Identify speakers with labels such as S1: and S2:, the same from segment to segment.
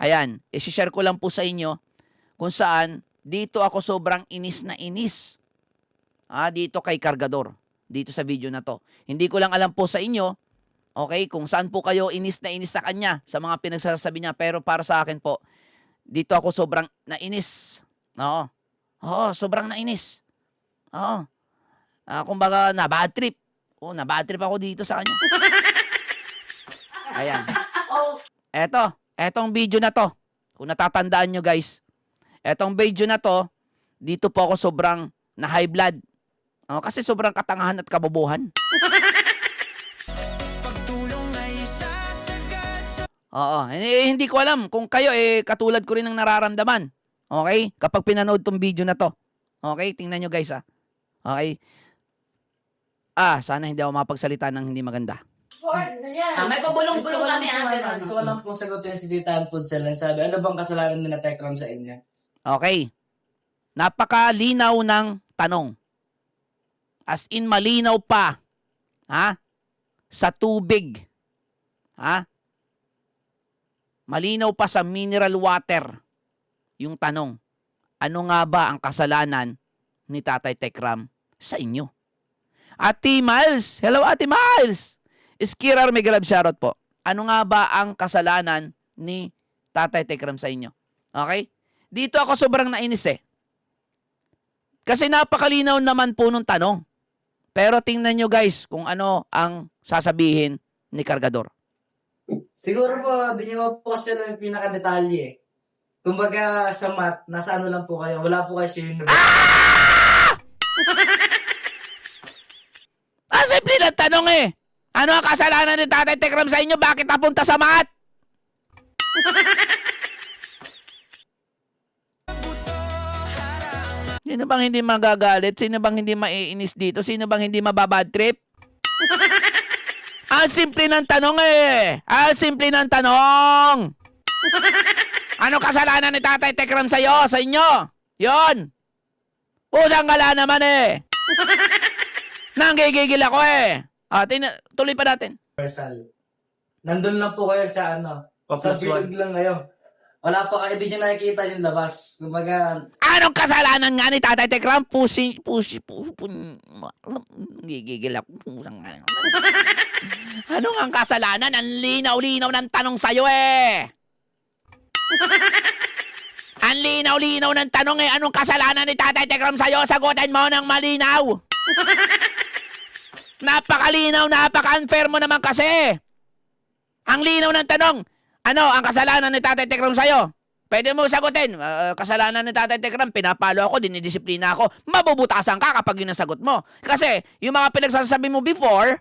S1: Ayan, isi-share ko lang po sa inyo kung saan dito ako sobrang inis na inis. Dito kay Kargador. Dito sa video na to. Hindi ko lang alam po sa inyo, okay, kung saan po kayo inis na inis sa kanya, sa mga pinagsasabi niya. Pero para sa akin po, dito ako sobrang nainis. Oo. Oo, sobrang nainis. Oo. Kumbaga, na-bad trip. Na-bad trip ako dito sa kanya. Ayan. Etong video na to. Kung natatandaan nyo guys. Etong video na to, dito po ako sobrang na high blood. Kasi sobrang katangahan at kabobohan. Oo, hindi ko alam kung kayo katulad ko rin ng nararamdaman. Okay? Kapag pinanood tong video na to. Okay? Tingnan nyo guys Okay? Sana hindi ako mapagsalita ng hindi maganda.
S2: May pabulong-bulong kami
S3: Gusto ko lang pong sagutin si Tita Pudsel. Sabi, ano bang kasalanan ni na Tekram sa inyo?
S1: Okay. Napakalinaw ng tanong. As in malinaw pa. Sa tubig. Malinaw pa sa mineral water. Yung tanong. Ano nga ba ang kasalanan ni Tatay Tekram sa inyo? Ate Miles. Hello, Ate Miles. Iskirar Megalab shoutout po. Ano nga ba ang kasalanan ni Tatay Tekram sa inyo? Okay? Dito ako sobrang nainis Kasi napakalinaw naman po nung tanong. Pero tingnan nyo guys kung ano ang sasabihin ni Kargador.
S3: Siguro po, di nyo po kasi yung pinaka-detalye. Kumbaga sa math, nasa ano lang po kayo. Wala po kayo sa university.
S1: Simple lang tanong Ano ang kasalanan ni Tatay Tekram sa inyo? Bakit napunta sa math? Sino bang hindi magagalit? Sino bang hindi maiinis dito? Sino bang hindi mababad trip? Ang simple ng tanong Ang simple ng tanong! Ano kasalanan ni Tatay Tekram sa'yo? Sa inyo? Yon! Pusang gala naman Nanggigigil ako tuloy pa natin.
S3: Universal. Nandun lang po kayo sa sa bilog lang kayo. Wala pa kayo, di nyo nakikita yung labas. Kumbaga,
S1: Anong kasalanan nga ni Tatay Tekram? Gigigil ako. Ano nga ang kasalanan? Ang linaw-linaw ng tanong sa'yo Ang linaw-linaw ng tanong Anong kasalanan ni Tatay Tekram sa'yo? Sagutin mo ng malinaw. Napakalinaw, napaka-unfair mo naman kasi. Ang linaw ng tanong. Ano ang kasalanan ni Tatay Tekram sa'yo? Pwede mo sagutin. Kasalanan ni Tatay Tekram, pinapalo ako, dinidisiplina ako. Mabubutasan ka kapag yun ang sagot mo. Kasi yung mga pinagsasabi mo before,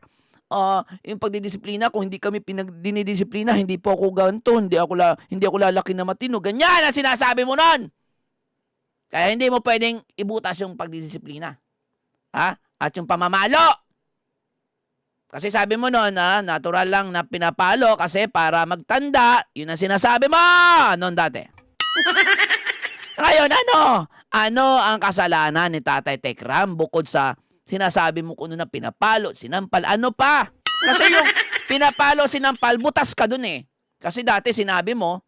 S1: yung pagdidisiplina, kung hindi kami dinidisiplina, hindi po ako ganito, hindi ako lalaki na matino. Ganyan ang sinasabi mo nun. Kaya hindi mo pwedeng ibutas yung pagdidisiplina. At yung pamamalo. Kasi sabi mo noon, natural lang na pinapalo kasi para magtanda. Yun ang sinasabi mo noon dati. Ngayon, ano ang kasalanan ni Tatay Tekram bukod sa sinasabi mo kuno na pinapalo, sinampal, ano pa? Kasi yung pinapalo, sinampal, butas ka dun Kasi dati sinabi mo,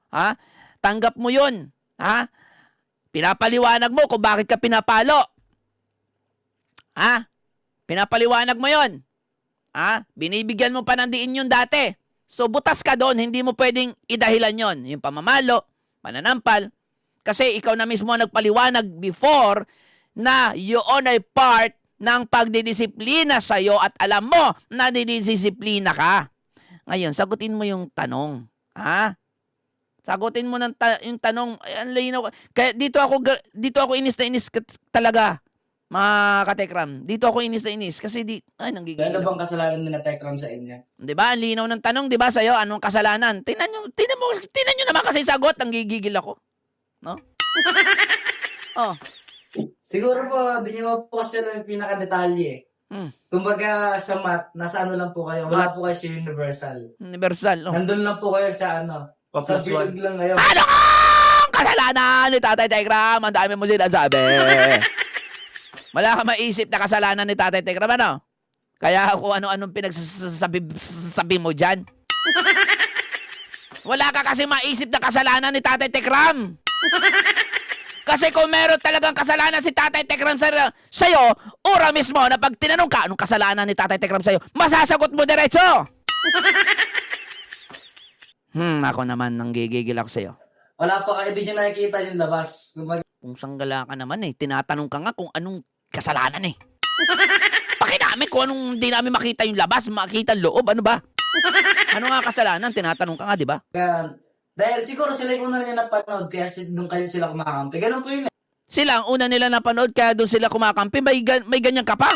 S1: tanggap mo yun. Pinapaliwanag mo kung bakit ka pinapalo. Pinapaliwanag mo yun. Binibigyan mo pa ng diin yun dati. So, butas ka doon, hindi mo pwedeng idahilan yon. Yung pamamalo, pananampal. Kasi ikaw na mismo nagpaliwanag before na yun ay part ng pagdidisiplina sa'yo at alam mo na didisiplina ka. Ngayon, sagutin mo yung tanong. Sagutin mo yung tanong. Ang linaw. Kaya dito ako inis na inis talaga. Mga katekram, dito ako inis na inis kasi nanggigigil.
S3: ano bang kasalanan ni na Tekram sa inyo?
S1: 'Di ba? Ang linaw ng tanong, 'di ba, sa'yo, anong kasalanan? Tingnan nyo naman kasi sagot, nanggigigil ako. No?
S3: Siguro po, di nyo po kasi yung pinaka-detalye. Kumbaga sa math, nasa ano lang po kayo. Wala po kayo sa universal.
S1: Universal.
S3: Nandun lang po kayo sa sa bilog lang kayo.
S1: Ano ang kasalanan ni Tatay Tekram? Ang dami mo sinasabi. Wala ka maisip na kasalanan ni Tatay Tekram, Kaya kung ano-anong pinagsasabi mo dyan. Wala ka kasi maisip na kasalanan ni Tatay Tekram. Kasi kung meron talagang kasalanan si Tatay Tekram sa'yo, ora mismo na pag tinanong ka, anong kasalanan ni Tatay Tekram sa'yo, masasagot mo diretso. Ako naman, nanggigigil ako sa'yo.
S3: Wala pa kayo, hindi nyo nakikita yung labas. Kumbaga,
S1: Kung sanggala ka naman eh, tinatanong ka nga kung anong kasalanan eh. Pakinamin kung anong hindi namin makita yung labas, makita yung loob, ano ba? Ano nga kasalanan? Tinatanong ka nga, di ba?
S3: dahil siguro sila yung una nila napanood, kaya doon kayo sila kumakampi. Ganun po yun eh.
S1: Sila ang una nila napanood, kaya doon sila kumakampi, may ganyan ka pa.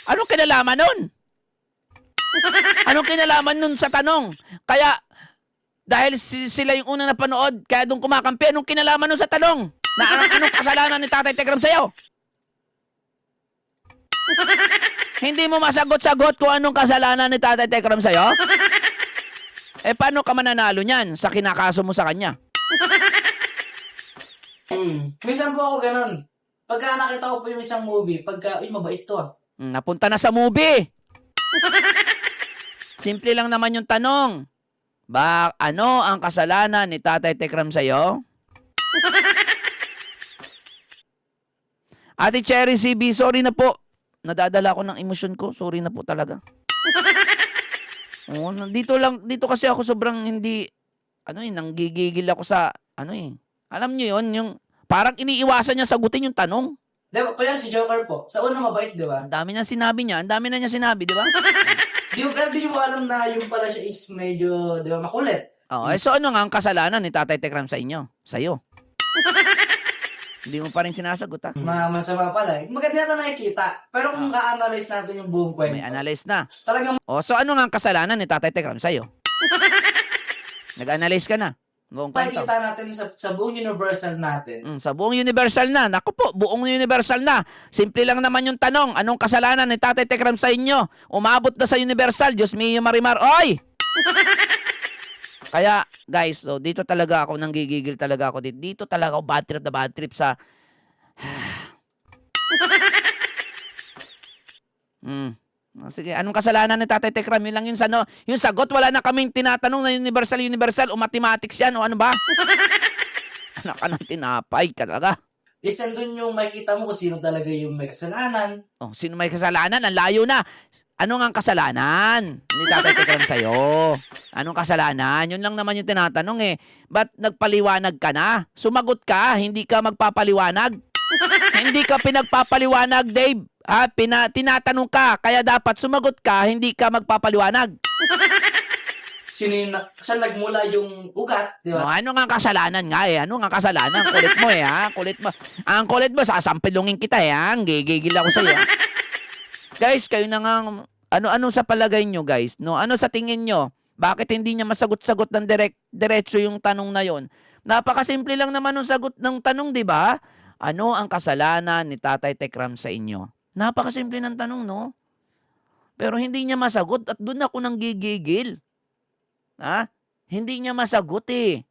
S1: Anong kinalaman nun? Anong kinalaman nun sa tanong? Kaya, dahil sila yung una napanood, kaya doon kumakampi, anong kinalaman nun sa tanong? Na anong kasalanan ni Tatay Tekram sa'yo? Hindi mo masagot-sagot kung anong kasalanan ni Tatay Tekram sa'yo? Paano ka mananalo niyan sa kinakaso mo sa kanya?
S3: Minsan po ako ganun. Pagka nakita ko po yung isang movie, mabait to ah.
S1: Napunta na sa movie. Simple lang naman yung tanong. Ano ang kasalanan ni Tatay Tekram sa'yo? Ate Cherry CB, sorry na po. Nadadala ko ng emosyon ko. Sorry na po talaga. Dito kasi ako sobrang hindi, nanggigigil ako sa, alam nyo yun, yung parang iniiwasan niya sagutin yung tanong.
S3: Diba, kaya si Joker po, sa una mabait, di ba?
S1: Ang dami na niya sinabi, di ba?
S3: Pero di mo alam na yung pala siya is medyo, di ba, makulit.
S1: So ano nga ang kasalanan ni Tatay Tekram sa inyo? Sa'yo? Hindi mo pa rin sinasagot, ha?
S3: Masama pala eh. Maganda na nakikita. Pero kung ka-analyze natin yung buong kwento.
S1: May analyze na.
S3: Talagang
S1: So ano nga ang kasalanan ni Tatay Tekram sa'yo? Nag-analyze ka na. Buong kwento.
S3: makikita natin sa buong universal natin.
S1: Sa buong universal na. Naku po, buong universal na. Simple lang naman yung tanong. Anong kasalanan ni Tatay Tekram sa inyo? Umabot na sa universal. Diyos mio Marimar. Oy! Kaya, guys, so dito talaga ako, nanggigigil talaga ako. Dito talaga ako bad trip sa... Sige, anong kasalanan ni Tatay Tekram? Yun lang yun sa yung sagot, wala na kaming tinatanong na universal o mathematics yan o ano ba? Anak ka ng tinapay ka talaga.
S3: Yes, nandun yung makikita mo kung sino talaga yung may kasalanan.
S1: Sino may kasalanan? Ang layo na. Ano nga ang kasalanan ni Tatay Tekram sa'yo? Anong kasalanan? Yun lang naman yung tinatanong eh. Ba't nagpaliwanag ka na? Sumagot ka, hindi ka magpapaliwanag. Hindi ka pinagpapaliwanag, Dave. Tinatanong ka, kaya dapat sumagot ka, hindi ka magpapaliwanag.
S3: Saan nagmula yung ugat, di ba?
S1: Ano nga ang kasalanan nga eh? Ano nga ang kasalanan? Kulit mo eh, ha? Kulit mo. Ang kulit mo, sasampilungin kita eh, ha? Gigigil ako sa'yo. Guys, kayo na nga, ano sa palagay nyo, guys? No? Ano sa tingin nyo? Bakit hindi niya masagot-sagot ng diretso yung tanong na yon? Napakasimple lang naman ng sagot ng tanong, di ba? Ano ang kasalanan ni Tatay Tekram sa inyo? Napakasimple ng tanong, no? Pero hindi niya masagot at doon ako nang gigigil. Ha? Hindi niya masagot eh.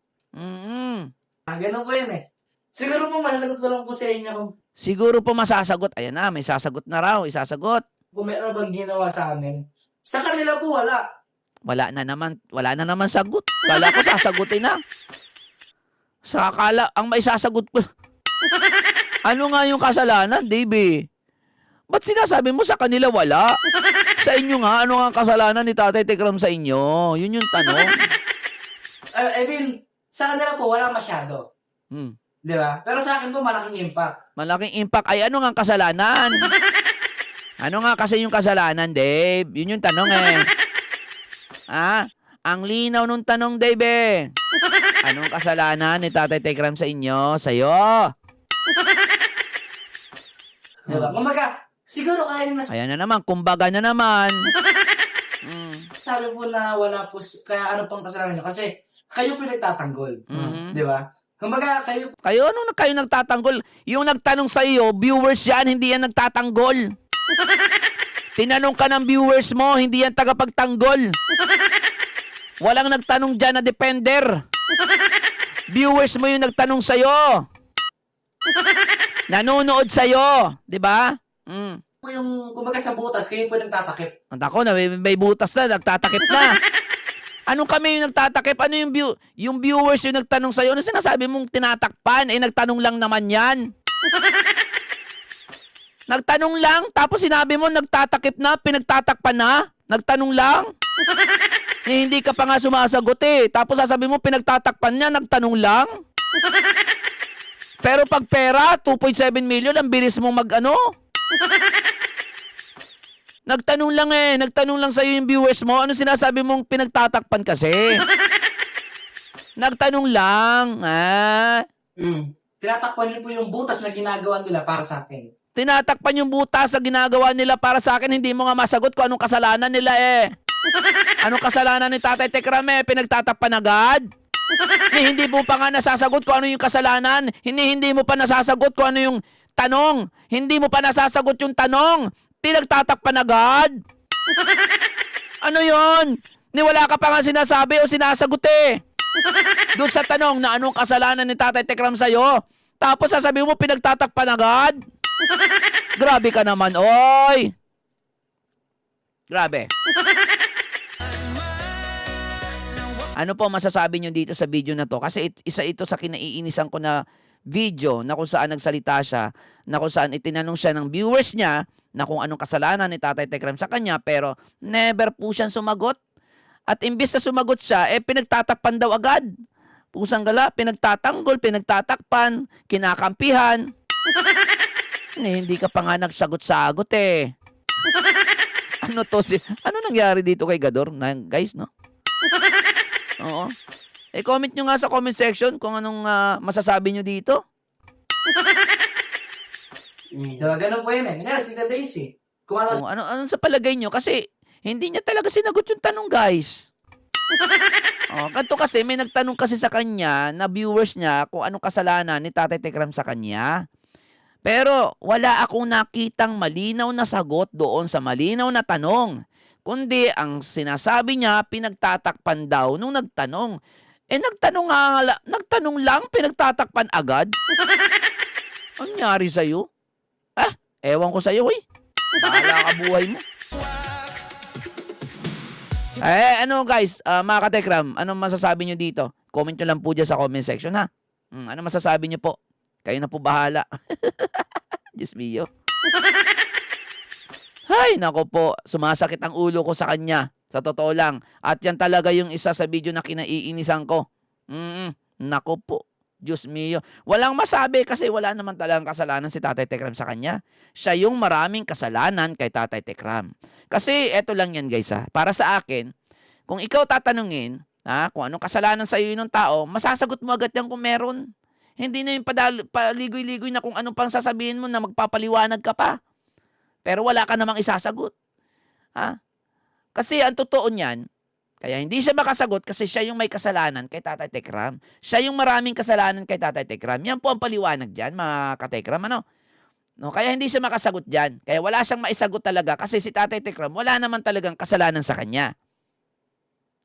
S3: Ganun po yun eh. Siguro po masasagot ko lang po sa inyo
S1: Siguro po masasagot. Ayan na, may sasagot na raw. Isasagot.
S3: kung meron bang ginawa sa amin. Sa kanila po wala.
S1: Wala na naman sagot. Kala ko sasagutin na. Sa akala, ang may sasagot ko. Ano nga yung kasalanan, Dave? Ba't sinasabi mo sa kanila wala? Sa inyo nga, ano nga ang kasalanan ni Tatay Tekram sa inyo? Yun yung tanong.
S3: I mean, sa kanila po wala masyado. Di ba? Pero sa akin po malaking impact.
S1: Malaking impact. Ay, ano nga ang kasalanan? Ano nga kasi yung kasalanan, Dave? Yun yung tanong eh. Ang linaw nung tanong, Dave eh. Anong kasalanan ni Tatay Tekram sa inyo? Sa'yo?
S3: Diba? Kumaga, siguro kaya na
S1: Ayan na naman, kumbaga na naman.
S3: sabi po na wala po, kaya ano pang kasalanan nyo? Kasi kayo pinagtatanggol. Di ba? Kumbaga, kayo
S1: Kayo nagtatanggol? Yung nagtanong sa iyo, viewers yan, hindi yan nagtatanggol. Tinanong ka ng viewers mo, hindi yan tagapagtanggol. Walang nagtanong dyan na defender. Viewers mo yung nagtanong sa'yo. Nanonood sa'yo. Diba?
S3: po yung, kumbaga sa butas, kayo po nagtatakip.
S1: Ang tako na, may butas na, nagtatakip na. Anong kami yung nagtatakip? Ano yung viewers yung nagtanong sa'yo? Ano sinasabi mong tinatakpan? Eh, nagtanong lang naman yan. Nagtanong lang, tapos sinabi mo nagtatakip na, pinagtatakpan na? Nagtanong lang? Eh, hindi ka pa nga sumasagot eh. Tapos sasabi mo pinagtatakpan niya, nagtanong lang? Pero pag pera, 2.7 million, ang bilis mong mag-ano? Nagtanong lang eh. Nagtanong lang sa'yo yung viewers mo. Ano sinasabi mong pinagtatakpan kasi? Nagtanong lang.
S3: Tinatakpan niyo po yung butas na ginagawa nila para sa akin.
S1: Tinatakpan yung butas na ginagawa nila para sa akin. Hindi mo nga masagot kung anong kasalanan nila eh. Anong kasalanan ni Tatay Tekram eh? Pinagtatakpan agad? Hindi mo pa nga nasasagot kung ano yung kasalanan. Hindi mo pa nasasagot kung ano yung tanong. Hindi mo pa nasasagot yung tanong. Pinagtatakpan agad? Ano yon? Wala ka pa nga sinasabi o sinasagot eh. Doon sa tanong na anong kasalanan ni Tatay Tekram sa'yo. Tapos sasabihin mo pinagtatakpan agad? Grabe ka naman, oy. Grabe. Ano po masasabi nyo dito sa video na to? Kasi isa ito sa kinaiinisan ko na video na kung saan nagsalita siya, na kung saan itinanong siya ng viewers niya na kung anong kasalanan ni Tatay Tekram sa kanya, pero never po siyang sumagot. At imbis na sumagot siya, eh pinagtatakpan daw agad. Pusang gala, pinagtatanggol, pinagtatakpan, kinakampihan. Hindi ka pa nga nagsagot-sagot eh. Ano nangyari dito kay Gador? Guys, no? Oo. Eh, comment nyo nga sa comment section kung anong masasabi nyo dito.
S3: Diba, ganun po yun eh. Kanya si Daisy. Kung ano,
S1: Kung ano sa palagay nyo, kasi hindi niya talaga sinagot yung tanong, guys. Ganito kasi, may nagtanong kasi sa kanya na viewers niya kung anong kasalanan ni Tatay Tekram sa kanya. Pero wala akong nakitang malinaw na sagot doon sa malinaw na tanong. Kundi ang sinasabi niya, pinagtatakpan daw nung nagtanong. Eh nagtanong lang, pinagtatakpan agad? Ang nangyari sa'yo? Ewan ko sa'yo eh. Bahala ka buhay mo. Ano guys, mga katekram, anong masasabi nyo dito? Comment nyo lang po dyan sa comment section ha. Ano masasabi nyo po? Kayo na po bahala. Diyos mio. Hay, nako po, sumasakit ang ulo ko sa kanya. Sa totoo lang. At yan talaga yung isa sa video na kinaiinisan ko. Nako po. Diyos mio. Walang masabi kasi wala naman talagang kasalanan si Tatay Tekram sa kanya. Siya yung maraming kasalanan kay Tatay Tekram. Kasi eto lang yan guys ha. Para sa akin, kung ikaw tatanungin, kung anong kasalanan sa iyo ng tao, masasagot mo agad yan kung meron. Hindi na yung paligoy-ligoy na kung anong pang sasabihin mo na magpapaliwanag ka pa. Pero wala ka namang isasagot. Kasi ang totoo niyan, kaya hindi siya makasagot kasi siya yung may kasalanan kay Tatay Tekram. Siya yung maraming kasalanan kay Tatay Tekram. Yan po ang paliwanag dyan, mga katekram. No, kaya hindi siya makasagot dyan. Kaya wala siyang maisagot talaga kasi si Tatay Tekram wala naman talagang kasalanan sa kanya.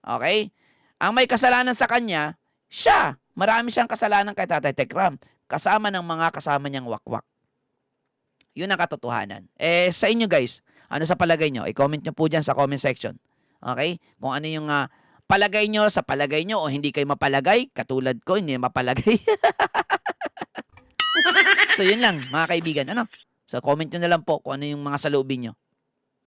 S1: Okay? Ang may kasalanan sa kanya, siya. Marami siyang kasalanan kay Tatay Tekram. Kasama ng mga kasama niyang wakwak. Yun ang katotohanan. Sa inyo guys, ano sa palagay nyo? I-comment nyo po dyan sa comment section. Okay? Kung ano yung palagay nyo sa palagay nyo o hindi kayo mapalagay, katulad ko, hindi mapalagay. So, yun lang, mga kaibigan. So, comment nyo na lang po kung ano yung mga saloobin nyo.